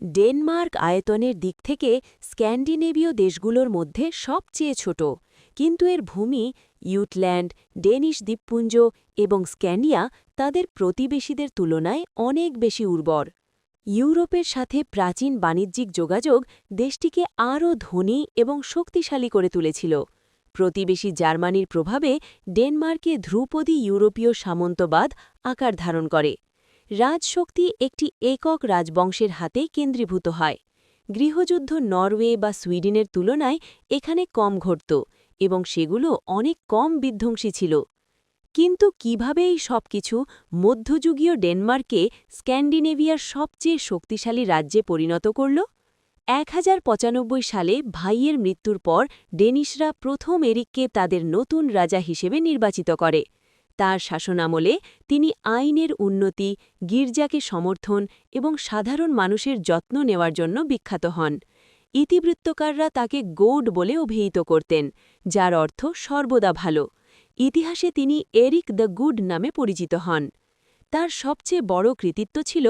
Denmark আয়তনের দিক থেকে স্ক্যান্ডিনেভীয় দেশগুলোর মধ্যে সবচেয়ে ছোট, কিন্তু এর ভূমি, ইউটল্যান্ড, ডেনিশ দ্বীপপুঞ্জ এবং স্ক্যান্ডিয়া তাদের প্রতিবেশীদের তুলনায় অনেক বেশি উর্বর। ইউরোপের সাথে প্রাচীন বাণিজ্যিক যোগাযোগ দেশটিকে আরও ধনী এবং শক্তিশালী করে তুলেছিল। প্রতিবেশী জার্মানির প্রভাবে ডেনমার্কে ধ্রুপদী ইউরোপীয় সামন্তবাদ আকার ধারণ করে। রাজশক্তি একটি একক রাজবংশের হাতে কেন্দ্রীভূত হয়। গৃহযুদ্ধ নরওয়ে বা সুইডেনের তুলনায় এখানে কম ঘটত এবং সেগুলো অনেক কম বিধ্বংসী ছিল। কিন্তু কিভাবে এই সবকিছু মধ্যযুগীয় ডেনমার্ককে স্ক্যান্ডিনেভিয়ার সবচেয়ে শক্তিশালী রাজ্যে পরিণত করল? 1095 সালে ভাইয়ের মৃত্যুর পর ডেনিশরা প্রথম এরিককে তাদের নতুন রাজা হিসেবে নির্বাচিত করে। তার শাসনামলে তিনি আইনের উন্নতি, গির্জাকে সমর্থন এবং সাধারণ মানুষের যত্ন নেওয়ার জন্য বিখ্যাত হন। ইতিবৃত্তকাররা তাকে গৌড বলে অভিহিত করতেন, যার অর্থ সর্বদা ভালো। ইতিহাসে তিনি এরিক দ্য গুড নামে পরিচিত হন। তার সবচেয়ে বড় কৃতিত্ব ছিল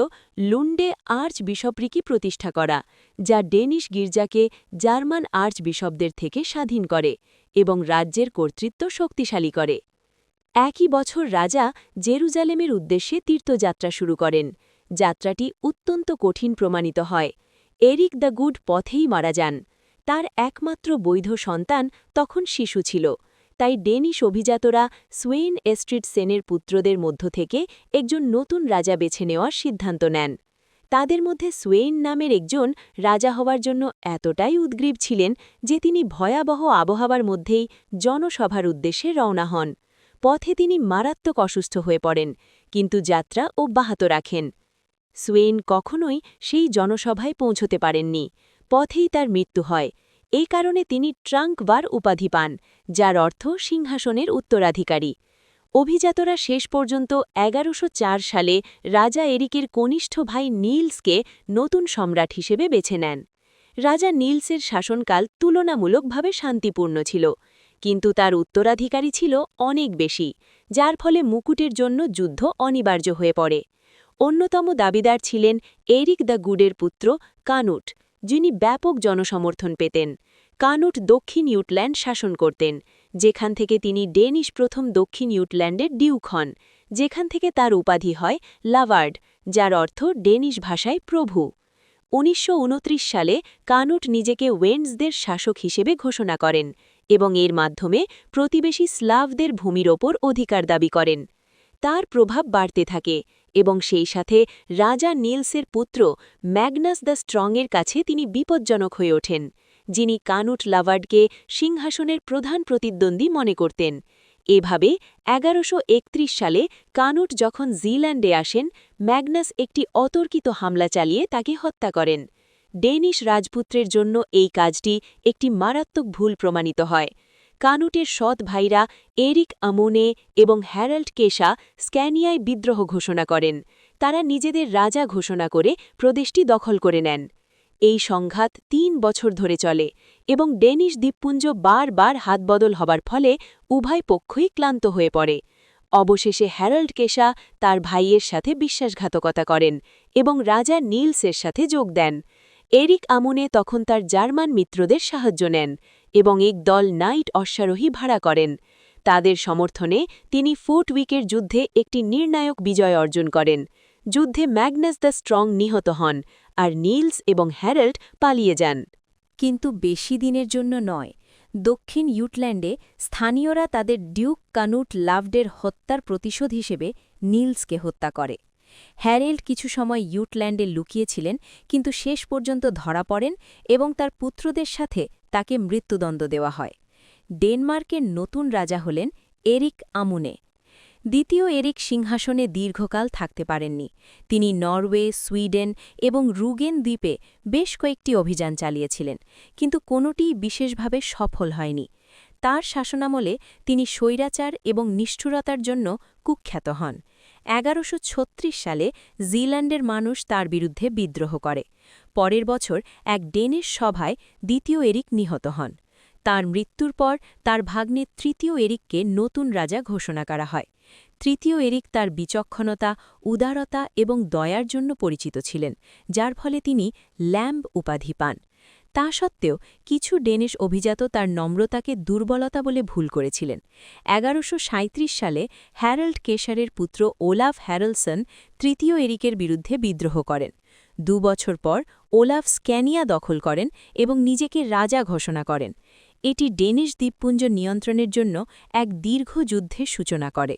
লুন্ডে আর্চ বিশপরিকি প্রতিষ্ঠা করা, যা ডেনিশ গির্জাকে জার্মান আর্চ বিশপদের থেকে স্বাধীন করে এবং রাজ্যের কর্তৃত্ব শক্তিশালী করে। একই বছর রাজা জেরুজালেমের উদ্দেশ্যে তীর্থযাত্রা শুরু করেন। যাত্রাটি অত্যন্ত কঠিন প্রমাণিত হয়। এরিক দ্য গুড পথেই মারা যান। তার একমাত্র বৈধ সন্তান তখন শিশু ছিল, তাই ডেনিশ অভিজাতরা সোয়েইন এস্ট্রিড সেনের পুত্রদের মধ্য থেকে একজন নতুন রাজা বেছে নেওয়ার সিদ্ধান্ত নেন। তাদের মধ্যে সোয়েইন নামের একজন রাজা হওয়ার জন্য এতটাই উদ্গ্রীব ছিলেন যে তিনি ভয়াবহ আবহাওয়ার মধ্যেই জনসভার উদ্দেশ্যে রওনা হন। পথে তিনি মারাত্মক অসুস্থ হয়ে পড়েন, কিন্তু যাত্রা অব্যাহত রাখেন। সোয়েইন কখনোই সেই জনসভায় পৌঁছতে পারেননি। পথেই তার মৃত্যু হয়। এই কারণে তিনি ট্রাঙ্কবার উপাধি পান, যার অর্থ সিংহাসনের উত্তরাধিকারী। অভিজাতরা শেষ পর্যন্ত 1104 সালে রাজা এরিকের কনিষ্ঠ ভাই নিলসকে নতুন সম্রাট হিসেবে বেছে নেন। রাজা নিলসের শাসনকাল তুলনামূলকভাবে শান্তিপূর্ণ ছিল, কিন্তু তার উত্তরাধিকারী ছিল অনেক বেশি, যার ফলে মুকুটের জন্য যুদ্ধ অনিবার্য হয়ে পড়ে। অন্যতম দাবিদার ছিলেন এরিক দ্য গুডের পুত্র কানুট, যিনি ব্যাপক জনসমর্থন পেতেন। কানুট দক্ষিণ ইউটল্যান্ড শাসন করতেন, যেখান থেকে তিনি ডেনিশ প্রথম দক্ষিণ ইউটল্যান্ডের ডিউক হন, যেখান থেকে তার উপাধি হয় লাভার্ড, যার অর্থ ডেনিশ ভাষায় প্রভু। 1929 সালে কানুট নিজেকে ওয়েন্সদের শাসক হিসেবে ঘোষণা করেন এবং এর মাধ্যমে প্রতিবেশী স্লাভদের ভূমির ওপর অধিকার দাবি করেন। তার প্রভাব বাড়তে থাকে এবং সেই সাথে রাজা নিলসের পুত্র ম্যাগনাস দ্য স্ট্রংয়ের কাছে তিনি বিপজ্জনক হয়ে ওঠেন, যিনি কানুট লাভার্ডকে সিংহাসনের প্রধান প্রতিদ্বন্দ্বী মনে করতেন। এভাবে 1131 সালে কানুট যখন জিল্যান্ডে আসেন, ম্যাগনাস একটি অতর্কিত হামলা চালিয়ে তাকে হত্যা করেন। ডেনিশ রাজপুত্রের জন্য এই কাজটি একটি মারাত্মক ভুল প্রমাণিত হয়। কানুটের সৎ ভাইরা এরিক আমুনে এবং হ্যারাল্ড কেশা স্ক্যানিয়ায় বিদ্রোহ ঘোষণা করেন। তারা নিজেদের রাজা ঘোষণা করে প্রদেশটি দখল করে নেন। এই সংঘাত 3 বছর ধরে চলে এবং ডেনিশ দ্বীপপুঞ্জ বারবার হাতবদল হবার ফলে উভয় পক্ষই ক্লান্ত হয়ে পড়ে। অবশেষে হ্যারাল্ড কেশা তার ভাইয়ের সাথে বিশ্বাসঘাতকতা করেন এবং রাজা নিলসের সাথে যোগ দেন। এরিক আমুনে তখন তার জার্মান মিত্রদের সাহায্য নেন এবং এক দল নাইট অশ্বারোহী ভাড়া করেন। তাদের সমর্থনে তিনি ফোর্ট উইকের যুদ্ধে একটি নির্ণায়ক বিজয় অর্জন করেন। যুদ্ধে ম্যাগনাস দ্য স্ট্রং নিহত হন, আর নিলস এবং হ্যারাল্ড পালিয়ে যান। কিন্তু বেশি দিনের জন্য নয়। দক্ষিণ ইউটল্যান্ডে স্থানীয়রা তাদের ডিউক কানুট লাভডের হত্যার প্রতিশোধ হিসেবে নিলসকে হত্যা করে। হ্যারেল্ড কিছু সময় ইউটল্যান্ডে লুকিয়েছিলেন, কিন্তু শেষ পর্যন্ত ধরা পড়েন এবং তার পুত্রদের সাথে তাকে মৃত্যুদণ্ড দেওয়া হয়। ডেনমার্কের নতুন রাজা হলেন এরিক আমুনে। দ্বিতীয় এরিক সিংহাসনে দীর্ঘকাল থাকতে পারেননি। তিনি নরওয়ে, সুইডেন এবং রুগেন দ্বীপে বেশ কয়েকটি অভিযান চালিয়েছিলেন, কিন্তু কোনোটিই বিশেষভাবে সফল হয়নি। তার শাসনামলে তিনি স্বৈরাচার এবং নিষ্ঠুরতার জন্য কুখ্যাত হন। 1136 সালে জিল্যান্ডের মানুষ তার বিরুদ্ধে বিদ্রোহ করে। পরের বছর এক ডেনিশ সভায় দ্বিতীয় এরিক নিহত হন। তার মৃত্যুর পর তার ভাগ্নে তৃতীয় এরিককে নতুন রাজা ঘোষণা করা হয়। তৃতীয় এরিক তার বিচক্ষণতা, উদারতা এবং দয়ার জন্য পরিচিত ছিলেন, যার ফলে তিনি ল্যাম্ব উপাধি পান। তা সত্ত্বেও কিছু ডেনিশ অভিজাত তার নম্রতাকে দুর্বলতা বলে ভুল করেছিলেন। ১১৩৭ সালে হ্যারল্ড কেশারের পুত্র ওলাফ হ্যারলসন তৃতীয় এরিকের বিরুদ্ধে বিদ্রোহ করেন। ২ বছর পর ওলাফ স্ক্যানিয়া দখল করেন এবং নিজেকে রাজা ঘোষণা করেন। এটি ডেনিশ দ্বীপপুঞ্জ নিয়ন্ত্রণের জন্য এক দীর্ঘ যুদ্ধের সূচনা করে।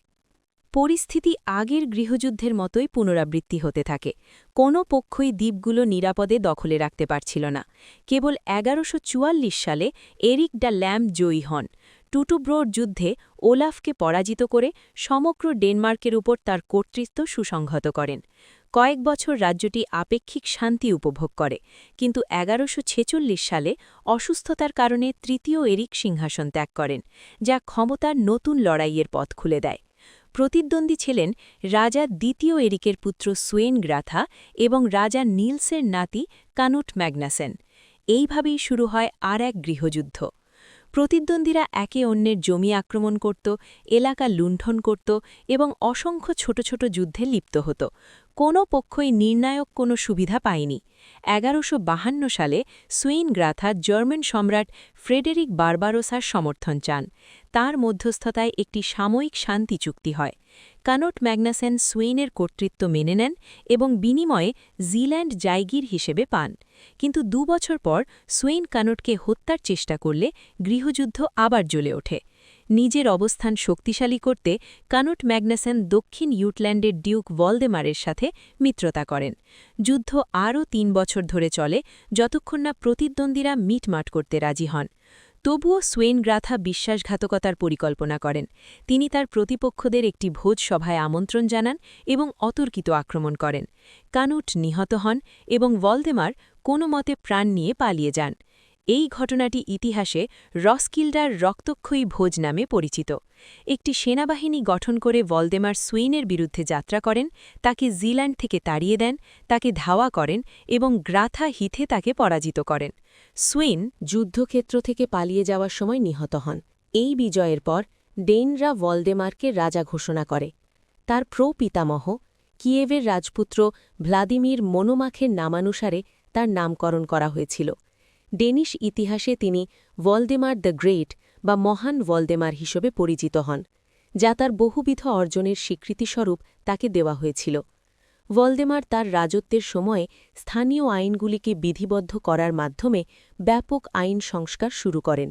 পরিস্থিতি আগের গৃহযুদ্ধের মতোই পুনরাবৃত্তি হতে থাকে। কোনো পক্ষই দ্বীপগুলো নিরাপদে দখলে রাখতে পারছিল না। কেবল ১১৪৪ সালে এরিক দ্য ল্যাম্ব জয়ী হন। টুটুব্রোর যুদ্ধে ওলাফকে পরাজিত করে সমগ্র ডেনমার্কের উপর তার কর্তৃত্ব সুসংহত করেন। কয়েক বছর রাজ্যটি আপেক্ষিক শান্তি উপভোগ করে, কিন্তু ১১৪৬ সালে অসুস্থতার কারণে তৃতীয় এরিক সিংহাসন ত্যাগ করেন, যা ক্ষমতার নতুন লড়াইয়ের পথ খুলে দেয়। প্রতিদ্বন্দ্বী ছিলেন রাজা দ্বিতীয় এরিকের পুত্র সোয়েন গ্রাথা এবং রাজা নিলসের নাতি কানুট ম্যাগনাসেন। এইভাবেই শুরু হয় আর এক গৃহযুদ্ধ। প্রতিদ্বন্দ্বীরা একে অন্যের জমি আক্রমণ করত, এলাকা লুণ্ঠন করত এবং অসংখ্য ছোট ছোট যুদ্ধে লিপ্ত হতো। কোনো পক্ষই নির্ণায়ক কোনো সুবিধা পায়নি। ১১৫২ সালে সুইন গ্রাথা জার্মান সম্রাট ফ্রেডেরিক বারবারোসার সমর্থন চান। তার মধ্যস্থতায় একটি সাময়িক শান্তি চুক্তি হয়। কানুট ম্যাগনাসেন সুইনের কর্তৃত্ব মেনে নেন এবং বিনিময়ে জিল্যান্ড জায়গির হিসেবে পান। কিন্তু ২ বছর পর সুইন কানুটকে হত্যার চেষ্টা করলে গৃহযুদ্ধ আবার জ্বলে ওঠে। নিজের অবস্থান শক্তিশালী করতে কানুট ম্যাগনাসেন দক্ষিণ ইউটল্যান্ডের ডিউক ভলদেমারের সাথে মিত্রতা করেন। যুদ্ধ আরও ৩ বছর ধরে চলে, যতক্ষণ না প্রতিদ্বন্দ্বীরা মিটমাট করতে রাজি হন। তবুও সোয়েন গ্রাথা বিশ্বাসঘাতকতার পরিকল্পনা করেন। তিনি তার প্রতিপক্ষদের একটি ভোজ সভায় আমন্ত্রণ জানান এবং অতর্কিত আক্রমণ করেন। কানুট নিহত হন এবং ভলদেমার কোনো মতে প্রাণ নিয়ে পালিয়ে যান। এই ঘটনাটি ইতিহাসে রসকিল্ডার রক্তক্ষয়ী ভোজ নামে পরিচিত। একটি সেনাবাহিনী গঠন করে ভলদেমার সুইনের বিরুদ্ধে যাত্রা করেন, তাকে জিল্যান্ড থেকে তাড়িয়ে দেন, তাকে ধাওয়া করেন এবং গ্রাথা হিথে তাকে পরাজিত করেন। সুইন যুদ্ধক্ষেত্র থেকে পালিয়ে যাওয়ার সময় নিহত হন। এই বিজয়ের পর ডেনরা ভলদেমারকে রাজা ঘোষণা করে। তার প্রপিতামহ কিয়েভের রাজপুত্র ভ্লাদিমির মোনোমাখের নামানুসারে তার নামকরণ করা হয়েছিল। ডেনিশ ইতিহাসে তিনি ভলদেমার দ্য গ্রেট বা মহান ভলদেমার হিসেবে পরিচিত হন, যা তার বহুবিধ অর্জনের স্বীকৃতিস্বরূপ তাকে দেওয়া হয়েছিল। ভলদেমার তার রাজত্বের সময়ে স্থানীয় আইনগুলিকে বিধিবদ্ধ করার মাধ্যমে ব্যাপক আইন সংস্কার শুরু করেন।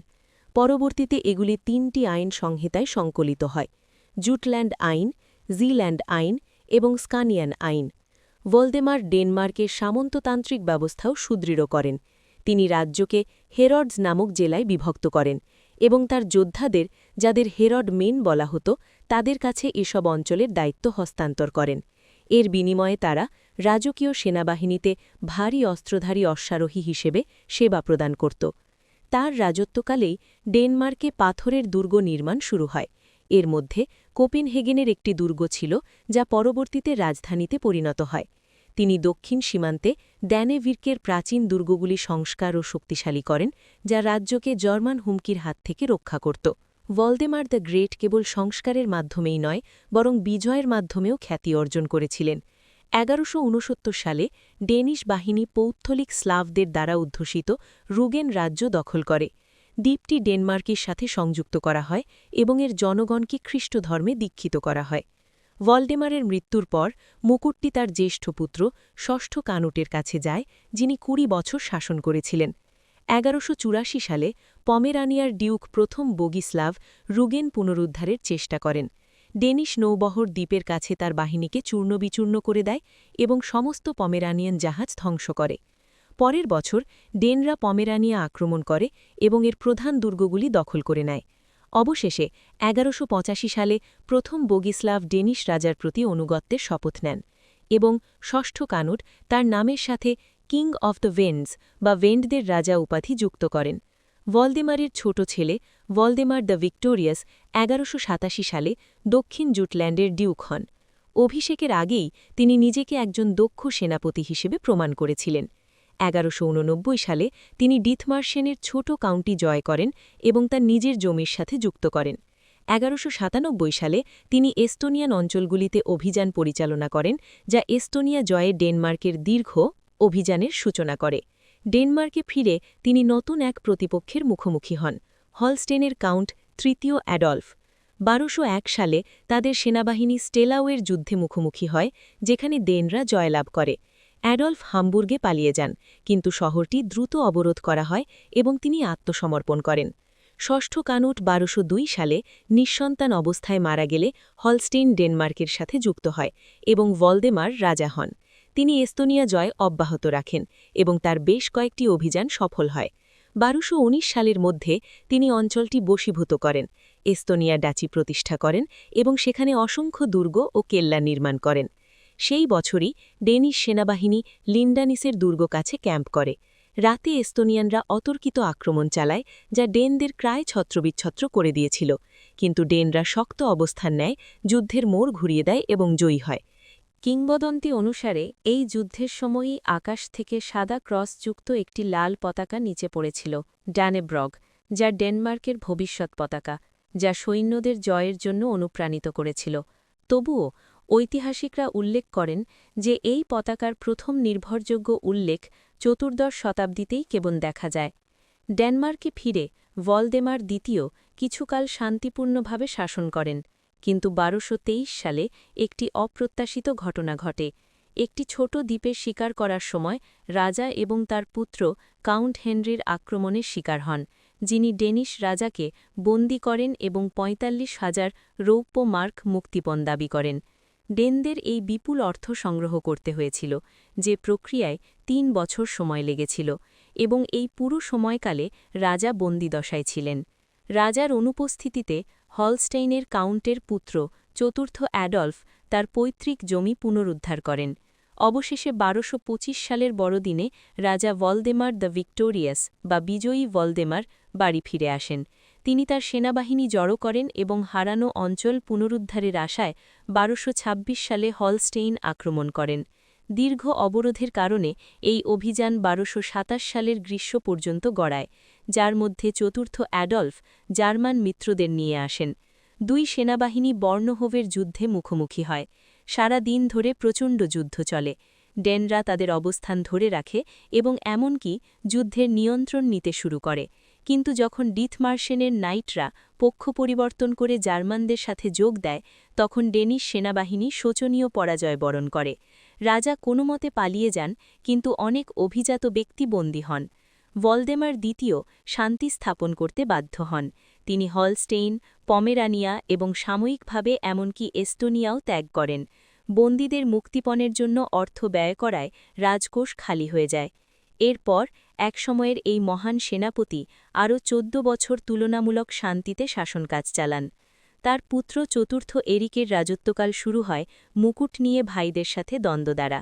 পরবর্তীতে এগুলি ৩টি আইন সংহিতায় সংকলিত হয়: জুটল্যান্ড আইন, জিল্যান্ড আইন এবং স্কানিয়ান আইন। ভলদেমার ডেনমার্কের সামন্ততান্ত্রিক ব্যবস্থাও সুদৃঢ় করেন। তিনি রাজ্যকে হেরডস নামক জেলায় বিভক্ত করেন এবং তার যোদ্ধাদের, যাদের হেরড মেন বলা হতো, তাদের কাছে এসব অঞ্চলের দায়িত্ব হস্তান্তর করেন। এর বিনিময়ে তারা রাজকীয় সেনাবাহিনীতে ভারী অস্ত্রধারী অশ্বারোহী হিসেবে সেবা প্রদান করত। তার রাজত্বকালেই ডেনমার্কে পাথরের দুর্গ নির্মাণ শুরু হয়। এর মধ্যে কোপেনহেগেনের একটি দুর্গ ছিল, যা পরবর্তীতে রাজধানীতে পরিণত হয়। তিনি দক্ষিণ সীমান্তে ড্যানেভির্কের প্রাচীন দুর্গগুলি সংস্কার ও শক্তিশালী করেন, যা রাজ্যকে জার্মান হুমকির হাত থেকে রক্ষা করত। ভলদেমার দ্য গ্রেট কেবল সংস্কারের মাধ্যমেই নয়, বরং বিজয়ের মাধ্যমেও খ্যাতি অর্জন করেছিলেন। ১১৬৯ সালে ডেনিশ বাহিনী পৌত্তলিক স্লাভদের দ্বারা উদ্ধূষিত রুগেন রাজ্য দখল করে। দ্বীপটি ডেনমার্কের সাথে সংযুক্ত করা হয় এবং এর জনগণকে খ্রিস্ট ধর্মে দীক্ষিত করা হয়। ভলডেমারের মৃত্যুর পর মুকুটটি তার জ্যেষ্ঠ পুত্র ষষ্ঠ কানুটের কাছে যায়, যিনি ২০ বছর শাসন করেছিলেন। ১১৮৪ সালে পমেরানিয়ার ডিউক প্রথম বগিস্লাভ রুগেন পুনরুদ্ধারের চেষ্টা করেন। ডেনিশ নৌবহর দ্বীপের কাছে তার বাহিনীকে চূর্ণবিচূর্ণ করে দেয় এবং সমস্ত পমেরানিয়ান জাহাজ ধ্বংস করে। পরের বছর ডেনরা পমেরানিয়া আক্রমণ করে এবং এর প্রধান দুর্গগুলি দখল করে নেয়। অবশেষে ১১৮৫ সালে প্রথম বগিস্লাভ ডেনিশ রাজার প্রতি অনুগত্যের শপথ নেন এবং ষষ্ঠ কানুট তার নামের সাথে কিং অফ দ্য ভেন্ডস বা ভেন্ডদের রাজা উপাধি যুক্ত করেন। ভলদেমারের ছোট ছেলে ভলদেমার দ্য ভিক্টোরিয়াস ১১৮৮৭ সালে দক্ষিণ জুটল্যান্ডের ডিউক হন। অভিষেকের আগেই তিনি নিজেকে একজন দক্ষ সেনাপতি হিসেবে প্রমাণ করেছিলেন। ১১৮৮৯ সালে তিনি ডিথমার্শেনের ছোট কাউন্টি জয় করেন এবং তার নিজের জমির সাথে যুক্ত করেন। 1197 সালে তিনি এস্তোনিয়ান অঞ্চলগুলিতে অভিযান পরিচালনা করেন, যা এস্তোনিয়া জয়ে ডেনমার্কের দীর্ঘ অভিযানের সূচনা করে। ডেনমার্কে ফিরে তিনি নতুন এক প্রতিপক্ষের মুখোমুখি হন, হলস্টেনের কাউন্ট তৃতীয় অ্যাডলফ। 1201 সালে তাদের সেনাবাহিনী স্টেলাওয়ের যুদ্ধে মুখোমুখি হয়, যেখানে ডেনরা জয়লাভ করে। অ্যাডলফ হামবুর্গে পালিয়ে যান, কিন্তু শহরটি দ্রুত অবরোধ করা হয় এবং তিনি আত্মসমর্পণ করেন। ষষ্ঠ কানুট 1202 সালে নিঃসন্তান অবস্থায় মারা গেলে হলস্টেইন ডেনমার্কের সাথে যুক্ত হয় এবং ভলদেমার রাজা হন। তিনি এস্তোনিয়া জয় অব্যাহত রাখেন এবং তার বেশ কয়েকটি অভিযান সফল হয়। 1219 সালের মধ্যে তিনি অঞ্চলটি বশীভূত করেন, এস্তোনিয়া ডাচি প্রতিষ্ঠা করেন এবং সেখানে অসংখ্য দুর্গ ও কেল্লা নির্মাণ করেন। সেই বছরই ডেনিশ সেনাবাহিনী লিন্ডানিসের দুর্গ কাছে ক্যাম্প করে। রাতে এস্তোনিয়ানরা অতর্কিত আক্রমণ চালায়, যা ডেনদের প্রায় ছত্রবিচ্ছত্র করে দিয়েছিল, কিন্তু ডেনরা শক্ত অবস্থান নেয়, যুদ্ধের মোড় ঘুরিয়ে দেয় এবং জয়ী হয়। কিংবদন্তি অনুসারে এই যুদ্ধের সময়ই আকাশ থেকে সাদা ক্রসযুক্ত একটি লাল পতাকা নিচে পড়েছিল, ড্যানেব্রগ, যা ডেনমার্কের ভবিষ্যৎ পতাকা, যা সৈন্যদের জয়ের জন্য অনুপ্রাণিত করেছিল। তবুও ঐতিহাসিকরা উল্লেখ করেন যে এই পতাকার প্রথম নির্ভরযোগ্য উল্লেখ চতুর্দশ শতাব্দীতেই কেবল দেখা যায়। ডেনমার্কে ফিরে ভলদেমার দ্বিতীয় কিছুকাল শান্তিপূর্ণভাবে শাসন করেন, কিন্তু 1223 সালে একটি অপ্রত্যাশিত ঘটনা ঘটে। একটি ছোট দ্বীপের শিকার করার সময় রাজা এবং তার পুত্র কাউন্ট হেনরির আক্রমণের শিকার হন, যিনি ডেনিশ রাজাকে বন্দী করেন এবং 45,000 রৌপ্য মার্ক মুক্তিপণ দাবি করেন। ডেনদের এই বিপুল অর্থ সংগ্রহ করতে হয়েছিল, যে প্রক্রিয়ায় 3 বছর সময় লেগেছিল, এবং এই পুরো সময়কালে রাজা বন্দিদশায় ছিলেন। রাজার অনুপস্থিতিতে হলস্টেইনের কাউন্টের পুত্র চতুর্থ অ্যাডলফ তার পৈতৃক জমি পুনরুদ্ধার করেন। অবশেষে 1225 সালের বড়দিনে রাজা ভলদেমার দ্য ভিক্টোরিয়াস বা বিজয়ী ভলদেমার বাড়ি ফিরে আসেন। তিনি তার সেনাবাহিনী জড়ো করেন এবং হারানো অঞ্চল পুনরুদ্ধারের আশায় 1226 সালে হলস্টেইন আক্রমণ করেন। দীর্ঘ অবরোধের কারণে এই অভিযান 1227 সালের গ্রীষ্ম পর্যন্ত গড়ায়, যার মধ্যে চতুর্থ অ্যাডলফ জার্মান মিত্রদের নিয়ে আসেন। দুই সেনাবাহিনী বর্ণহোভের যুদ্ধে মুখোমুখি হয়। সারা দিন ধরে প্রচণ্ড যুদ্ধ চলে। ডেনরা তাদের অবস্থান ধরে রাখে এবং এমনকি যুদ্ধের নিয়ন্ত্রণ নিতে শুরু করে, কিন্তু যখন ডিথমার্শেনের নাইটরা পক্ষ পরিবর্তন করে জার্মানদের সাথে যোগ দেয়, তখন ডেনিশ সেনাবাহিনী শোচনীয় পরাজয় বরণ করে। রাজা কোনোমতে পালিয়ে যান, কিন্তু অনেক অভিজাত ব্যক্তি বন্দী হন। ভলদেমার দ্বিতীয় শান্তি স্থাপন করতে বাধ্য হন। তিনি হলস্টেইন, পমেরানিয়া এবং সাময়িকভাবে এমনকি এস্তোনিয়াও ত্যাগ করেন। বন্দীদের মুক্তিপণের জন্য অর্থ ব্যয় করায় রাজকোষ খালি হয়ে যায়। এরপর একসময়ের এই মহান সেনাপতি আরও 14 বছর তুলনামূলক শান্তিতে শাসনকাজ চালান। তার পুত্র চতুর্থ এরিকের রাজত্বকাল শুরু হয় মুকুট নিয়ে ভাইদের সাথে দ্বন্দ্ব দ্বারা।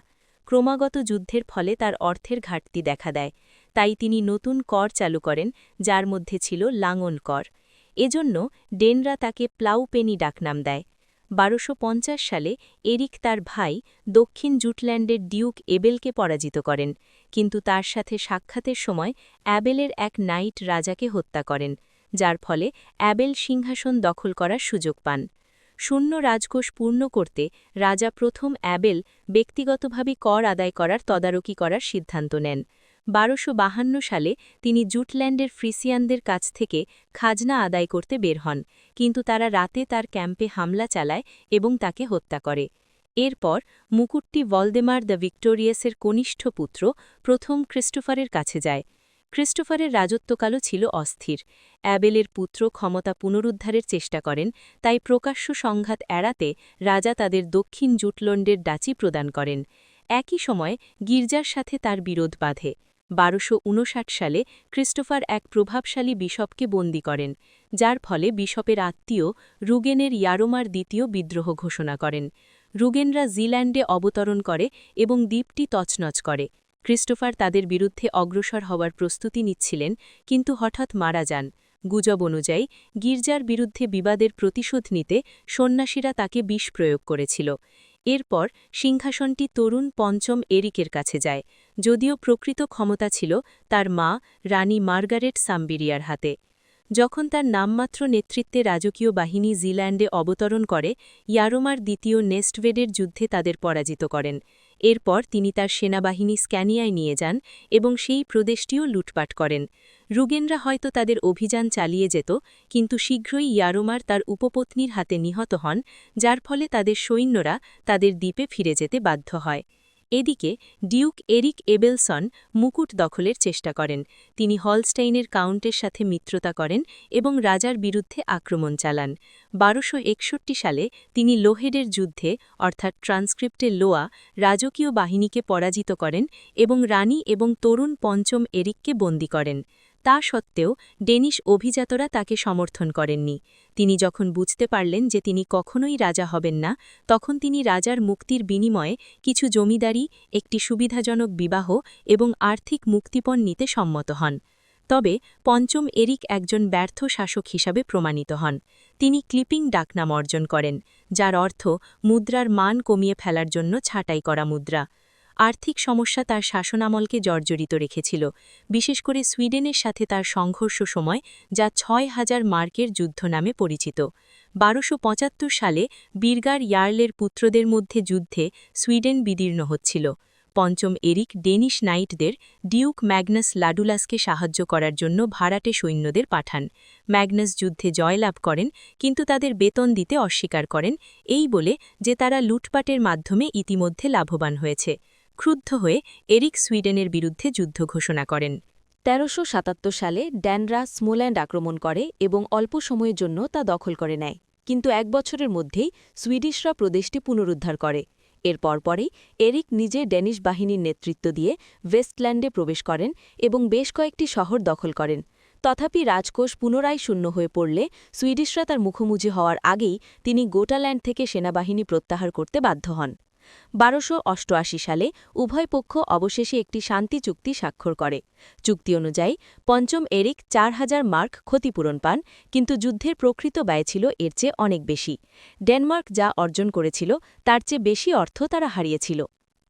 ক্রমাগত যুদ্ধের ফলে তার অর্থের ঘাটতি দেখা দেয়, তাই তিনি নতুন কর চালু করেন, যার মধ্যে ছিল লাঙল কর। এজন্য ডেনরা তাকে প্লাউপেনি ডাকনাম দেয়। 1250 সালে এরিক তার ভাই দক্ষিণ জুটল্যান্ডের ডিউক এবেলকে পরাজিত করেন, কিন্তু তার সাথে সাক্ষাতের সময় অ্যাবেলের এক নাইট রাজাকে হত্যা করেন, যার ফলে অ্যাবেল সিংহাসন দখল করার সুযোগ পান। শূন্য রাজকোষ পূর্ণ করতে রাজা প্রথম অ্যাবেল ব্যক্তিগতভাবে কর আদায় করার তদারকি করার সিদ্ধান্ত নেন। 1252 সালে তিনি জুটল্যান্ডের ফ্রিসিয়ানদের কাছ থেকে খাজনা আদায় করতে বের হন, কিন্তু তারা রাতে তার ক্যাম্পে হামলা চালায় এবং তাকে হত্যা করে। এরপর মুকুটটি ভলদেমার দ্য ভিক্টোরিয়াসের কনিষ্ঠ পুত্র প্রথম ক্রিস্টোফারের কাছে যায়। ক্রিস্টোফারের রাজত্বকালও ছিল অস্থির। অ্যাবেলের পুত্র ক্ষমতা পুনরুদ্ধারের চেষ্টা করেন, তাই প্রকাশ্য সংঘাত এড়াতে রাজা তাদের দক্ষিণ জুটল্যান্ডের ডাচি প্রদান করেন। একই সময় গির্জার সাথে তার বিরোধ বাধে। 1259 সালে ক্রিস্টোফার এক প্রভাবশালী বিশপকে বন্দী করেন, যার ফলে বিশপের আত্মীয় রুগেনের ইয়ারোমার দ্বিতীয় বিদ্রোহ ঘোষণা করেন। রুগেনরা জিল্যান্ডে অবতরণ করে এবং দ্বীপটি তছনছ করে। ক্রিস্টোফার তাদের বিরুদ্ধে অগ্রসর হওয়ার প্রস্তুতি নিচ্ছিলেন, কিন্তু হঠাৎ মারা যান। গুজব অনুযায়ী গির্জার বিরুদ্ধে বিবাদের প্রতিশোধ নিতে সন্ন্যাসীরা তাকে বিষ প্রয়োগ করেছিল। এরপর সিংহাসনটি তরুণ পঞ্চম এরিকের কাছে যায়, যদিও প্রকৃত ক্ষমতা ছিল তার মা রানী মার্গারেট সাম্বিরিয়ার হাতে। যখন তার নামমাত্র নেতৃত্বে রাজকীয় বাহিনী জিল্যান্ডে অবতরণ করে, ইয়ারোমার দ্বিতীয় নেস্টভেডের যুদ্ধে তাদের পরাজিত করেন। এরপর তিনি তার সেনাবাহিনী স্ক্যানিয়ায় নিয়ে যান এবং সেই প্রদেশটিও লুটপাট করেন। রুগেনরা হয়তো তাদের অভিযান চালিয়ে যেত, কিন্তু শীঘ্রই ইয়ারোমার তার উপপত্নীর হাতে নিহত হন, যার ফলে তাদের সৈন্যরা তাদের দ্বীপে ফিরে যেতে বাধ্য হয়। এদিকে ডিউক এরিক এবেলসন মুকুট দখলের চেষ্টা করেন। তিনি হলস্টাইনের কাউন্টের সাথে মিত্রতা করেন এবং রাজার বিরুদ্ধে আক্রমণ চালান। 1261 সালে তিনি লোহেডের যুদ্ধে অর্থাৎ ট্রান্সক্রিপ্টে লোয়া রাজকীয় বাহিনীকে পরাজিত করেন এবং রানী এবং তরুণ পঞ্চম এরিককে বন্দী করেন। তা সত্ত্বেও ডেনিশ অভিজাতরা তাকে সমর্থন করেননি। তিনি যখন বুঝতে পারলেন যে তিনি কখনোই রাজা হবেন না, তখন তিনি রাজার মুক্তির বিনিময়ে কিছু জমিদারি, একটি সুবিধাজনক বিবাহ এবং আর্থিক মুক্তিপণ নিতে সম্মত হন। তবে পঞ্চম এরিক একজন ব্যর্থ শাসক হিসাবে প্রমাণিত হন। তিনি ক্লিপিং ডাকনাম অর্জন করেন, যার অর্থ মুদ্রার মান কমিয়ে ফেলার জন্য ছাঁটাই করা মুদ্রা। আর্থিক সমস্যা তার শাসনামলকে জর্জরিত রেখেছিল, বিশেষ করে সুইডেনের সাথে তার সংঘর্ষ সময়, যা ৬,০০০ মার্কের যুদ্ধ নামে পরিচিত। 1275 সালে বিরগার ইয়ার্লের পুত্রদের মধ্যে যুদ্ধে সুইডেন বিদীর্ণ হচ্ছিল। পঞ্চম এরিক ডেনিশ নাইটদের ডিউক ম্যাগনাস লাডুলাসকে সাহায্য করার জন্য ভাড়াটে সৈন্যদের পাঠান। ম্যাগনাস যুদ্ধে জয়লাভ করেন, কিন্তু তাদের বেতন দিতে অস্বীকার করেন, এই বলে যে তারা লুটপাটের মাধ্যমে ইতিমধ্যে লাভবান হয়েছে। ক্রুদ্ধ হয়ে এরিক সুইডেনের বিরুদ্ধে যুদ্ধ ঘোষণা করেন। 1377 সালে ড্যানরা স্মোল্যান্ড আক্রমণ করে এবং অল্প সময়ের জন্য তা দখল করে নেয়, কিন্তু 1 বছরের মধ্যেই সুইডিশরা প্রদেশটি পুনরুদ্ধার করে। এর পরপরই এরিক নিজে ড্যানিশ বাহিনীর নেতৃত্ব দিয়ে ওয়েস্টল্যান্ডে প্রবেশ করেন এবং বেশ কয়েকটি শহর দখল করেন। তথাপি রাজকোষ পুনরায় শূন্য হয়ে পড়লে সুইডিশরা তার মুখোমুখি হওয়ার আগেই তিনি গোটাল্যান্ড থেকে সেনাবাহিনী প্রত্যাহার করতে বাধ্য হন। 1288 সালে উভয় পক্ষ অবশেষে একটি শান্তি চুক্তি স্বাক্ষর করে। চুক্তি অনুযায়ী পঞ্চম এরিক 4000 মার্ক ক্ষতিপূরণ পান, কিন্তু যুদ্ধের প্রকৃত ব্যয় ছিল এর চেয়ে অনেক বেশি। ডেনমার্ক যা অর্জন করেছিল তার চেয়ে বেশি অর্থ তারা হারিয়েছিল।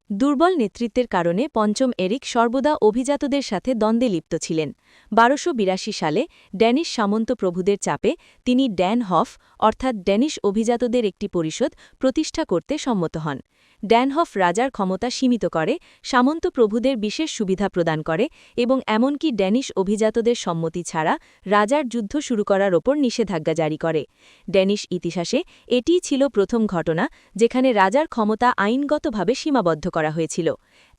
দুর্বল নেতৃত্বের কারণে পঞ্চম এরিক সর্বদা অভিজাতদের সাথে দ্বন্দ্বে লিপ্ত ছিলেন। 1282 সালে ড্যানিশ সামন্ত প্রভুদের চাপে তিনি ড্যান হফ অর্থাৎ ড্যানিশ অভিজাতদের একটি পরিষদ প্রতিষ্ঠা করতে সম্মত হন। ড্যানহফ রাজার ক্ষমতা সীমিত করে, সামন্ত প্রভুদের বিশেষ সুবিধা প্রদান করে এবং এমনকি ড্যানিশ অভিজাতদের সম্মতি ছাড়া রাজার যুদ্ধ শুরু করার ওপর নিষেধাজ্ঞা জারি করে। ড্যানিশ ইতিহাসে এটিই ছিল প্রথম ঘটনা যেখানে রাজার ক্ষমতা আইনগতভাবে সীমাবদ্ধ করা হয়েছিল।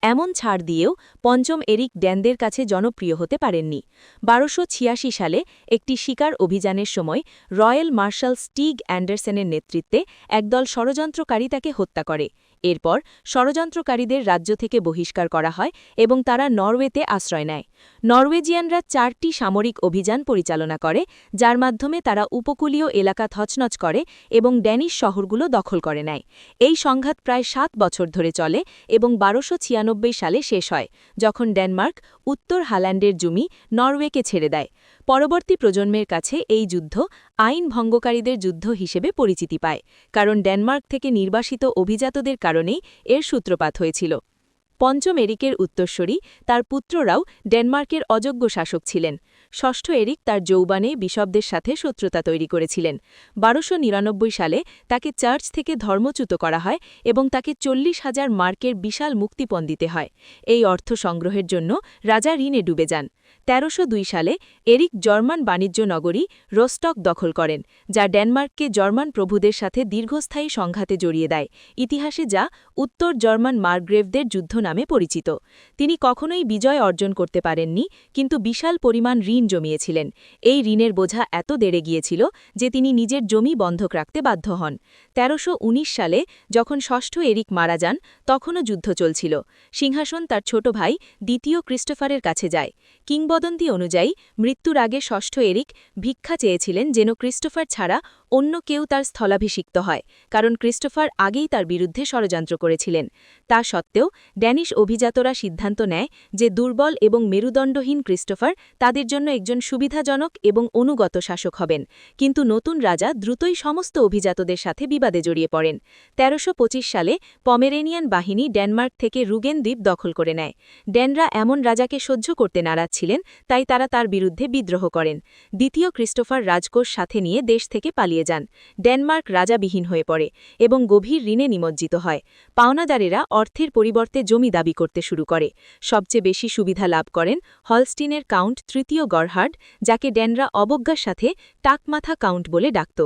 এমন ছাড় দিয়েও পঞ্চম এরিক ড্যানদের কাছে জনপ্রিয় হতে পারেননি। 1286 সালে একটি শিকার অভিযানের সময় রয়্যাল মার্শাল স্টিগ অ্যান্ডারসনের নেতৃত্বে একদল ষড়যন্ত্রকারী তাকে হত্যা করে। এরপর ষড়যন্ত্রকারীদের রাজ্য থেকে বহিষ্কার করা হয় এবং তারা নরওয়েতে আশ্রয় নেয়। নরওয়েজিয়ানরা 4টি সামরিক অভিযান পরিচালনা করে, যার মাধ্যমে তারা উপকূলীয় এলাকা তছনছ করে এবং ড্যানিশ শহরগুলো দখল করে নেয়। এই সংঘাত প্রায় 7 বছর ধরে চলে এবং 1296 সালে শেষ হয়, যখন ডেনমার্ক উত্তর হাল্যান্ডের জমি নরওয়েকে ছেড়ে দেয়। পরবর্তী প্রজন্মের কাছে এই যুদ্ধ আইন ভঙ্গকারীদের যুদ্ধ হিসেবে পরিচিতি পায়, কারণ ডেনমার্ক থেকে নির্বাসিত অভিজাতদের কারণেই এর সূত্রপাত হয়েছিল। পঞ্চম এরিকের উত্তরসূরি তার পুত্ররাও ডেনমার্কের অযোগ্য শাসক ছিলেন। ষষ্ঠ এরিক তার যৌবনে বিশপদের সাথে শত্রুতা তৈরি করেছিলেন। 1299 সালে তাকে চার্চ থেকে ধর্মচ্যুত করা হয় এবং তাকে 40,000 মার্কের বিশাল মুক্তিপণ দিতে হয়। এই অর্থ সংগ্রহের জন্য রাজা ঋণে ডুবে যান। 1302 সালে এরিক জার্মান বাণিজ্য নগরী রোস্টক দখল করেন, যা ডেনমার্ককে জার্মান প্রভুদের সাথে দীর্ঘস্থায়ী সংঘাতে জড়িয়ে দেয়, ইতিহাসে যা উত্তর জার্মান মার্গ্রেভদের যুদ্ধ নামে পরিচিত। তিনি কখনোই বিজয় অর্জন করতে পারেননি, কিন্তু বিশাল পরিমাণ ঋণ জমিয়েছিলেন। এই ঋণের বোঝা এত বেড়ে গিয়েছিল যে তিনি নিজের জমি বন্ধক রাখতে বাধ্য হন। 1319 সালে যখন ষষ্ঠ এরিক মারা যান, তখনও যুদ্ধ চলছিল। সিংহাসন তার ছোট ভাই দ্বিতীয় ক্রিস্টোফারের কাছে যায়। কিংবদন্তি অনুযায়ী মৃত্যুর আগে ষষ্ঠ এরিক ভিক্ষা চেয়েছিলেন যেন ক্রিস্টোফার ছাড়া অন্য কেউ তার স্থলাভিষিক্ত হয়, কারণ ক্রিস্টোফার আগেই তার বিরুদ্ধে ষড়যন্ত্র করেছিলেন। তা সত্ত্বেও ড্যানিশ অভিজাতরা সিদ্ধান্ত নেয় যে দুর্বল এবং মেরুদণ্ডহীন ক্রিস্টোফার তাদের জন্য একজন সুবিধাজনক এবং অনুগত শাসক হবেন। কিন্তু নতুন রাজা দ্রুতই সমস্ত অভিজাতদের সাথে বিবাদে জড়িয়ে পড়েন। ১৩২৫ সালে পমেরেনিয়ান বাহিনী ডেনমার্ক থেকে রুগেন দ্বীপ দখল করে নেয়। ড্যানরা এমন রাজাকে সহ্য করতে নারাজ ছিলেন, তাই তারা তার বিরুদ্ধে বিদ্রোহ করেন। দ্বিতীয় ক্রিস্টোফার রাজকোষ সাথে নিয়ে দেশ থেকে পালিয়ে যান। ডেনমার্ক রাজাবিহীন হয়ে পড়ে এবং গভীর ঋণে নিমজ্জিত হয়। পাওনাদারেরা অর্থের পরিবর্তে জমি দাবি করতে শুরু করে। সবচেয়ে বেশি সুবিধা লাভ করেন হলস্টিনের কাউন্ট তৃতীয় গরহার্ড, যাকে ড্যানরা অবজ্ঞার সাথে টাকমাথা কাউন্ট বলে ডাকত।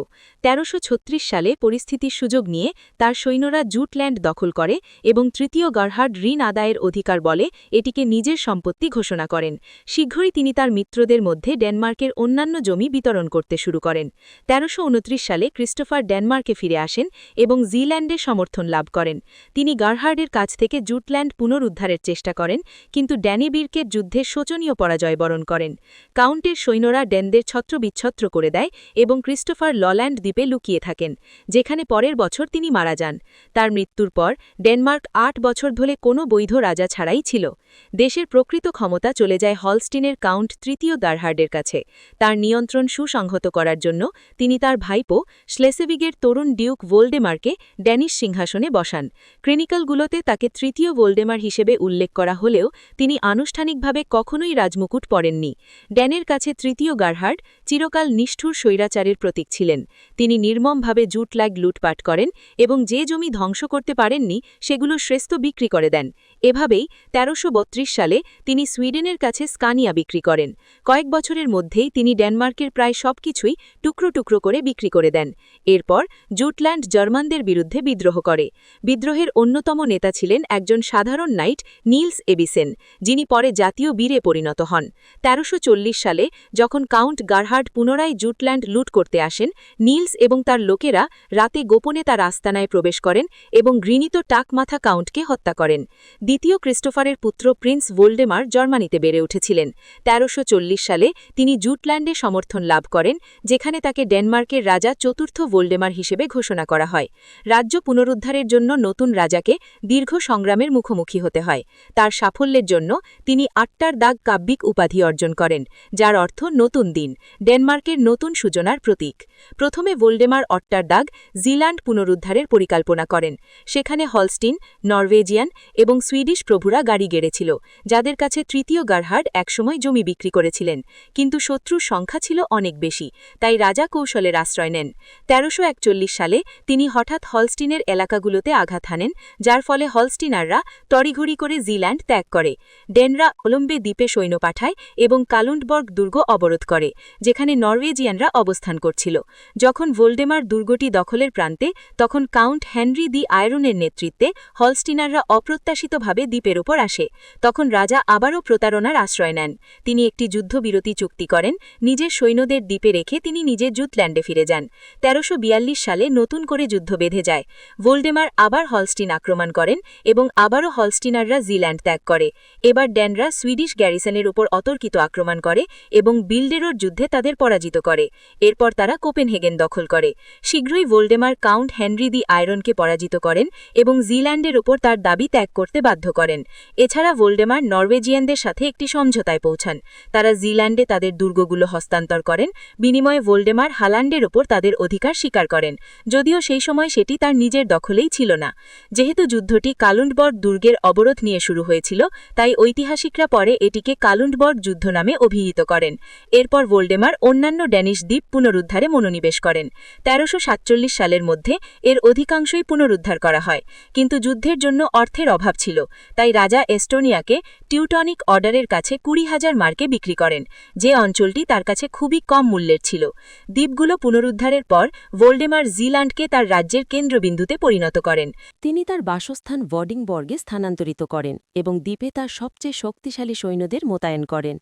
১৩৩৬ সালে পরিস্থিতির সুযোগ নিয়ে তার সৈন্যরা জুটল্যান্ড দখল করে এবং তৃতীয় গরহার্ড ঋণ আদায়ের অধিকার বলে এটিকে নিজের সম্পত্তি ঘোষণা করেন। শীঘ্রই তিনি তার মিত্রদের মধ্যে ডেনমার্কের অন্যান্য জমি বিতরণ করতে শুরু করেন। ১৩২৯ সালে ক্রিস্টোফার ডেনমার্কে ফিরে আসেন এবং জিল্যান্ডের সমর্থন লাভ করেন। তিনি গারহার্ডের কাছ থেকে জুটল্যান্ড পুনরুদ্ধারের চেষ্টা করেন, কিন্তু ড্যানিবির্কের যুদ্ধে শোচনীয় পরাজয় বরণ করেন। কাউন্টের সৈন্যরা ড্যানদের ছত্রবিচ্ছত্র করে দেয় এবং ক্রিস্টোফার লল্যান্ড দ্বীপে লুকিয়ে থাকেন, যেখানে পরের বছর তিনি মারা যান। তার মৃত্যুর পর ডেনমার্ক ৮ বছর ধরে কোনো বৈধ রাজা ছাড়াই ছিল। দেশের প্রকৃত ক্ষমতা চলে যায় হলস্টিনের কাউন্ট তৃতীয় গারহার্ডের কাছে। তার নিয়ন্ত্রণ সুসংহত করার জন্য তিনি তার ভাইপো শ্লেসেভিগের তরুণ ডিউক ভোল্ডেমারকে ড্যানিশ সিংহাসনে বসান। ক্রিনিকলগুলোতে তাকে তৃতীয় ভোল্ডেমার হিসেবে উল্লেখ করা হলেও তিনি আনুষ্ঠানিকভাবে কখনোই রাজমুকুট পরেননি। ড্যানের কাছে তৃতীয় গারহার্ড চিরকাল নিষ্ঠুর স্বৈরাচারের প্রতীক ছিলেন। তিনি নির্মমভাবে জুটল্যান্ড লুটপাট করেন এবং যে জমি ধ্বংস করতে পারেননি সেগুলো শ্রেষ্ঠ বিক্রি করে দেন। এভাবেই ১৩৩২ সালে তিনি সুইডেনের কাছে স্কানিয়া বিক্রি করেন। কয়েক বছরের মধ্যেই তিনি ডেনমার্কের প্রায় সবকিছুই টুকরো টুকরো করে বিক্রি করে দেন। এরপর জুটল্যান্ড জার্মানদের বিরুদ্ধে বিদ্রোহ করে। বিদ্রোহের অন্যতম নেতা ছিলেন একজন সাধারণ নাইট নিলস এবিসেন, যিনি পরে জাতীয় বীরে পরিণত হন। ১৩৪০ সালে যখন কাউন্ট গারহার্ড পুনরায় জুটল্যান্ড লুট করতে আসেন, নিলস এবং তার লোকেরা রাতে গোপনে তার আস্তানায় প্রবেশ করেন এবং ঘৃণিত টাকমাথা কাউন্টকে হত্যা করেন। দ্বিতীয় ক্রিস্টোফারের পুত্র প্রিন্স ভোল্ডেমার জার্মানিতে বেড়ে উঠেছিলেন। ১৩৪০ সালে তিনি জুটল্যান্ডে সমর্থন লাভ করেন, যেখানে তাকে ডেনমার্কের রাজা চতুর্থ ভোল্ডেমার হিসেবে ঘোষণা করা হয়। রাজ্য পুনরুদ্ধারের জন্য নতুন রাজাকে দীর্ঘ সংগ্রামের মুখোমুখি হতে হয়। তার সাফল্যের জন্য তিনি আটটার দাগ কাব্যিক উপাধি অর্জন করেন, যার অর্থ নতুন দিন, ডেনমার্কের নতুন সূচনার প্রতীক। প্রথমে ভোল্ডেমার অট্টার দাগ জিল্যান্ড পুনরুদ্ধারের পরিকল্পনা করেন। সেখানে হলস্টিন, নরওয়েজিয়ান এবং সুইডিশ প্রভুরা গাড়ি গেড়েছিল, যাদের কাছে তৃতীয় গারহার্ড একসময় জমি বিক্রি করেছিলেন। কিন্তু শত্রুর সংখ্যা ছিল অনেক বেশি, তাই রাজা কৌশলের আশ্রয় নেন। ১৩৪১ সালে তিনি হঠাৎ হলস্টিনের এলাকাগুলোতে আঘাত হানেন, যার ফলে হলস্টিনাররা তড়িঘড়ি করে জিল্যান্ড ত্যাগ করে। ডেনরা ওলম্বে দ্বীপে সৈন্য পাঠায় এবং কালুন্ডবর্গ দুর্গ অবরোধ করে, যেখানে নরওয়েজিয়ানরা অবস্থান করছিল। যখন ভোল্ডেমার দুর্গটি দখলের প্রান্তে, তখন কাউন্ট হেনরি দি আয়রনের নেতৃত্বে হলস্টিনাররা অপ্রত্যাশিতভাবে দ্বীপের ওপর আসে। তখন রাজা আবারও প্রতারণার আশ্রয় নেন। তিনি একটি যুদ্ধবিরতি চুক্তি করেন। নিজের সৈন্যদের দ্বীপে রেখে তিনি নিজের জুটল্যান্ডে ফিরে যান। ১৩৪২ সালে নতুন করে যুদ্ধ বেঁধে যায়। ভোল্ডেমার আবার হলস্টিন আক্রমণ করেন এবং আবারও হলস্টিনাররা জিল্যান্ড ত্যাগ করে। এবার ড্যানরা সুইডিশ গ্যারিসনের উপর অতর্কিত আক্রমণ করে এবং বিল্ডেরোর যুদ্ধে তাদের পরাজিত করে। এরপর তারা কোপেনহেগেন দখল করে। শীঘ্রই ভোল্ডেমার কাউন্ট হেনরি দি আয়রনকে পরাজিত করেন এবং জিল্যান্ডের উপর তার দাবি ত্যাগ করতে বাধ্য করেন। এছাড়া ভোল্ডেমার নরওয়েজিয়ানদের সাথে একটি সমঝোতায় পৌঁছান। তারা জিল্যান্ডে তাদের দুর্গগুলো হস্তান্তর করেন। বিনিময়ে ভোল্ডেমার হালান্ডের উপর তাদের অধিকার স্বীকার করেন, যদিও সেই সময় সেটি তার নিজের দখলেই ছিল না। যেহেতু যুদ্ধটি কালুন্ডবর্গ দুর্গের অবরোধ নিয়ে শুরু হয়েছিল, তাই ঐতিহাসিকরা পরে এটিকে কালুন্ডবর্গ যুদ্ধ নামে অভিহিত করেন। এরপর ভোল্ডেমার অন্যান্য ড্যানিশ দ্বীপ পুনরুদ্ধারে মনোনিবেশ করেন। ১৩৪৭ সালের মধ্যে এর অধিকাংশই পুনরুদ্ধার করা হয়, কিন্তু যুদ্ধের জন্য অর্থের অভাব ছিল, তাই রাজা এস্টোনিয়াকে টিউটনিক অর্ডারের কাছে ২০,০০০ মার্কে বিক্রি করেন, যে অঞ্চলটি তার কাছে খুবই কম মূল্যের ছিল। দ্বীপগুলো পুনরুদ্ধারের পর ভোল্ডেমার জিল্যান্ডকে তার রাজ্যের কেন্দ্রবিন্দুতে পরিণত করেন। তিনি তার বাসস্থান ভডিংবর্গে স্থানান্তরিত করেন এবং দ্বীপে তার সবচেয়ে শক্তিশালী সৈন্যদের মোতায়েন করেন।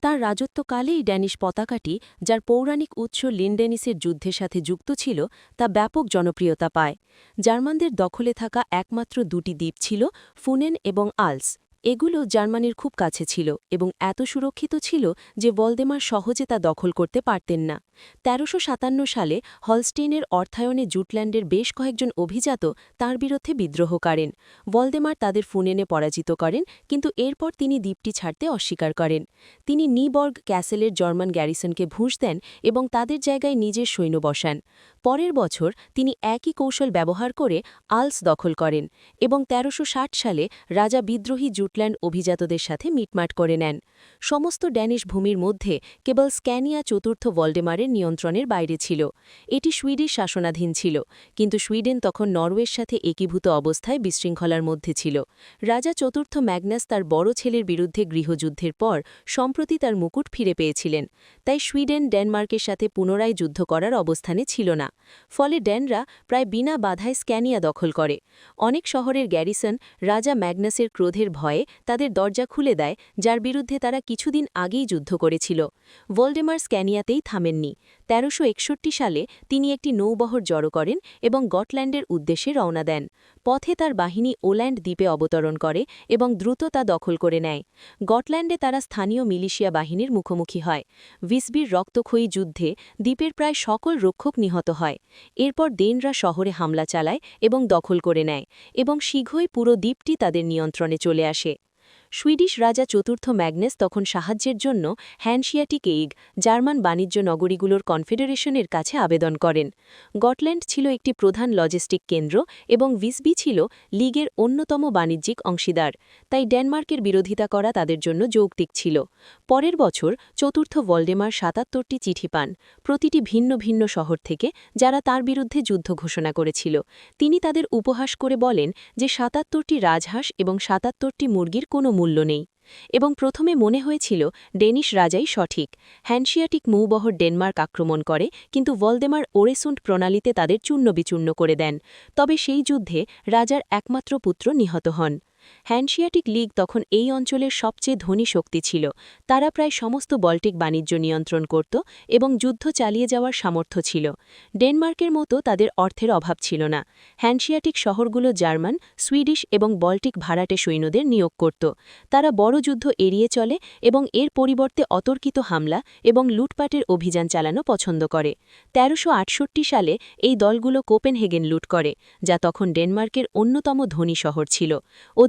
তার রাজত্বকালেই ড্যানিশ পতাকাটি, যার পৌরাণিক উৎস লিন্ডেনিসের যুদ্ধের সাথে যুক্ত ছিল, তা ব্যাপক জনপ্রিয়তা পায়। জার্মানদের দখলে থাকা একমাত্র দুটি দ্বীপ ছিল ফুনেন এবং আলস। এগুলো জার্মানির খুব কাছে ছিল এবং এত সুরক্ষিত ছিল যে ভলদেমার সহজে তা দখল করতে পারতেন না। ১৩৫৭ সালে হলস্টেইনের অর্থায়নে জুটল্যান্ডের বেশ কয়েকজন অভিজাত তাঁর বিরুদ্ধে বিদ্রোহ করেন। ভলদেমার তাদের ফুনেনে পরাজিত করেন, কিন্তু এরপর তিনি দ্বীপটি ছাড়তে অস্বীকার করেন। তিনি নিবর্গ ক্যাসেলের জার্মান গ্যারিসনকে ঘুষ দেন এবং তাদের জায়গায় নিজের সৈন্য বসান। পরের বছর তিনি একই কৌশল ব্যবহার করে আলস দখল করেন এবং ১৩৬০ সালে রাজা বিদ্রোহী জুটল্যান্ড অভিজাতদের সাথে মিটমাট করে নেন। সমস্ত ড্যানিশ ভূমির মধ্যে কেবল স্ক্যানিয়া চতুর্থ ভলডেমারের নিয়ন্ত্রণের বাইরে ছিল। এটি সুইডিশ শাসনাধীন ছিল, কিন্তু সুইডেন তখন নরওয়ের সাথে একীভূত অবস্থায় বিশৃঙ্খলার মধ্যে ছিল। রাজা চতুর্থ ম্যাগনাস তার বড় ছেলের বিরুদ্ধে গৃহযুদ্ধের পর সম্প্রতি তার মুকুট ফিরে পেয়েছিলেন, তাই সুইডেন ডেনমার্কের সাথে পুনরায় যুদ্ধ করার অবস্থানে ছিল না। ফলে ড্যানরা প্রায় বিনা বাধায় স্ক্যানিয়া দখল করে। অনেক শহরের গ্যারিসন রাজা ম্যাগনাসের ক্রোধের ভয়ে তাদের দরজা খুলে দেয়, যার বিরুদ্ধে তারা কিছুদিন আগেই যুদ্ধ করেছিল। ভলডেমার স্ক্যানিয়াতেই থামেননি। ১৩৬১ সালে তিনি একটি নৌবহর জড়ো করেন এবং গটল্যান্ডের উদ্দেশ্যে রওনা দেন। পথে তার বাহিনী ওল্যান্ড দ্বীপে অবতরণ করে এবং দ্রুত তা দখল করে নেয়। গটল্যান্ডে তারা স্থানীয় মিলিশিয়া বাহিনীর মুখোমুখি হয়। ভিসবির রক্তক্ষয়ী যুদ্ধে দ্বীপের প্রায় সকল রক্ষক নিহত হয়। এরপর ডেনরা শহরে হামলা চালায় এবং দখল করে নেয়, এবং শীঘ্রই পুরো দ্বীপটি তাদের নিয়ন্ত্রণে চলে আসে। সুইডিশ রাজা চতুর্থ ম্যাগনাস তখন সাহায্যের জন্য হ্যানশিয়াটিক এইগ, জার্মান বাণিজ্য নগরীগুলোর কনফেডারেশনের কাছে আবেদন করেন। গটল্যান্ড ছিল একটি প্রধান লজিস্টিক কেন্দ্র এবং ভিসবি ছিল লীগের অন্যতম বাণিজ্যিক অংশীদার, তাই ডেনমার্কের বিরোধিতা করা তাদের জন্য যৌক্তিক ছিল। পরের বছর চতুর্থ ভলডেমার ৭৭টি চিঠি পান, প্রতিটি ভিন্ন ভিন্ন শহর থেকে, যারা তার বিরুদ্ধে যুদ্ধ ঘোষণা করেছিল। তিনি তাদের উপহাস করে বলেন যে ৭৭টি রাজহাঁস এবং ৭৭টি মুরগির কোনো মূল্য নেই, এবং প্রথমে মনে হয়েছিল ডেনিশ রাজাই সঠিক। হ্যানশিয়াটিক নৌবহর ডেনমার্ক আক্রমণ করে, কিন্তু ভলডেমার ওরেসুন্ড প্রণালীতে তাদের চূর্ণবিচূর্ণ করে দেন। তবে সেই যুদ্ধে রাজার একমাত্র পুত্র নিহত হন। হ্যানশিয়াটিক লীগ তখন এই অঞ্চলের সবচেয়ে ধনী শক্তি ছিল। তারা প্রায় সমস্ত বল্টিক বাণিজ্য নিয়ন্ত্রণ করত এবং যুদ্ধ চালিয়ে যাওয়ার সামর্থ্য ছিল। ডেনমার্কের মতো তাদের অর্থের অভাব ছিল না। হ্যানশিয়াটিক শহরগুলো জার্মান, সুইডিশ এবং বল্টিক ভাড়াটে সৈন্যদের নিয়োগ করত। তারা বড় যুদ্ধ এড়িয়ে চলে এবং এর পরিবর্তে অতর্কিত হামলা এবং লুটপাটের অভিযান চালানো পছন্দ করে। ১৩৬৮ সালে এই দলগুলো কোপেনহেগেন লুট করে, যা তখন ডেনমার্কের অন্যতম ধনী শহর ছিল।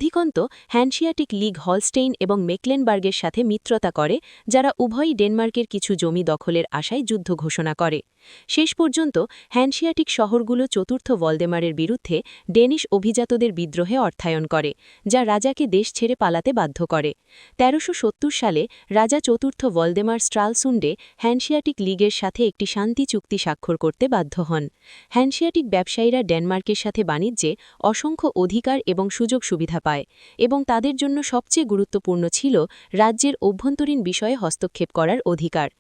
অধিকন্ত হ্যানশিয়াটিক লীগ হলস্টেইন এবং মেকলেনবার্গের সাথে মিত্রতা করে, যারা উভয়ই ডেনমার্কের কিছু জমি দখলের আশায় যুদ্ধ ঘোষণা করে। শেষ পর্যন্ত হ্যানশিয়াটিক শহরগুলো চতুর্থ ভলডেমারের বিরুদ্ধে ডেনিশ অভিজাতদের বিদ্রোহে অর্থায়ন করে, যা রাজাকে দেশ ছেড়ে পালাতে বাধ্য করে। ১৩৭০ সালে রাজা চতুর্থ ভলডেমার স্ট্রালসুন্ডে হ্যানশিয়াটিক লীগের সাথে একটি শান্তি চুক্তি স্বাক্ষর করতে বাধ্য হন। হ্যানশিয়াটিক ব্যবসায়ীরা ডেনমার্কের সাথে বাণিজ্যে অসংখ্য অধিকার এবং সুযোগ সুবিধা পায়, এবং তাদের জন্য সবচেয়ে গুরুত্বপূর্ণ ছিল রাজ্যের অভ্যন্তরীণ বিষয়ে হস্তক্ষেপ করার অধিকার।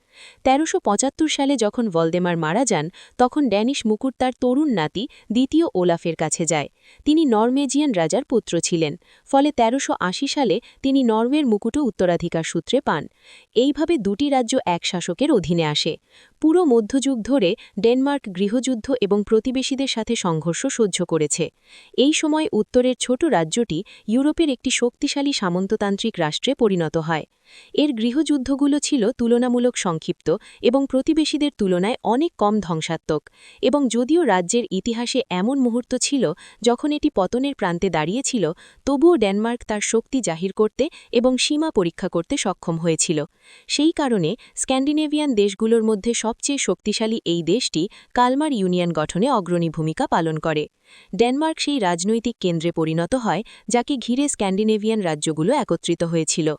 ১৩৭৫ সালে যখন ভলডেমার মারা যান, তখন ড্যানিশ মুকুট তার তরুণ নাতি দ্বিতীয় ওলাফের কাছে যায়। তিনি নরওয়েজিয়ান রাজার পুত্র ছিলেন, ফলে ১৩৮০ সালে তিনি নরওয়ের মুকুটও উত্তরাধিকার সূত্রে পান। এইভাবে দুটি রাজ্য এক শাসকের অধীনে আসে। পুরো মধ্যযুগ ধরে ডেনমার্ক গৃহযুদ্ধ এবং প্রতিবেশীদের সাথে সংঘর্ষ সহ্য করেছে। এই সময় উত্তরের ছোট রাজ্যটি ইউরোপের একটি শক্তিশালী সামন্ততান্ত্রিক রাষ্ট্রে পরিণত হয়। এর গৃহযুদ্ধগুলো ছিল তুলনামূলক সংক্ষিপ্ত এবং প্রতিবেশীদের তুলনায় অনেক কম ধ্বংসাত্মক, এবং যদিও রাজ্যের ইতিহাসে এমন মুহূর্ত ছিল যখন এটি পতনের প্রান্তে দাঁড়িয়েছিল, তবুও ডেনমার্ক তার শক্তি জাহির করতে এবং সীমা পরীক্ষা করতে সক্ষম হয়েছিল। সেই কারণে স্ক্যান্ডিনেভিয়ান দেশগুলোর মধ্যে সবচেয়ে শক্তিশালী এই দেশটি কালমার ইউনিয়ন গঠনে অগ্রণী ভূমিকা পালন করে। ডেনমার্ক সেই রাজনৈতিক কেন্দ্রে পরিণত হয় যাকে ঘিরে স্ক্যান্ডিনেভিয়ান রাজ্যগুলো একত্রিত হয়েছিল।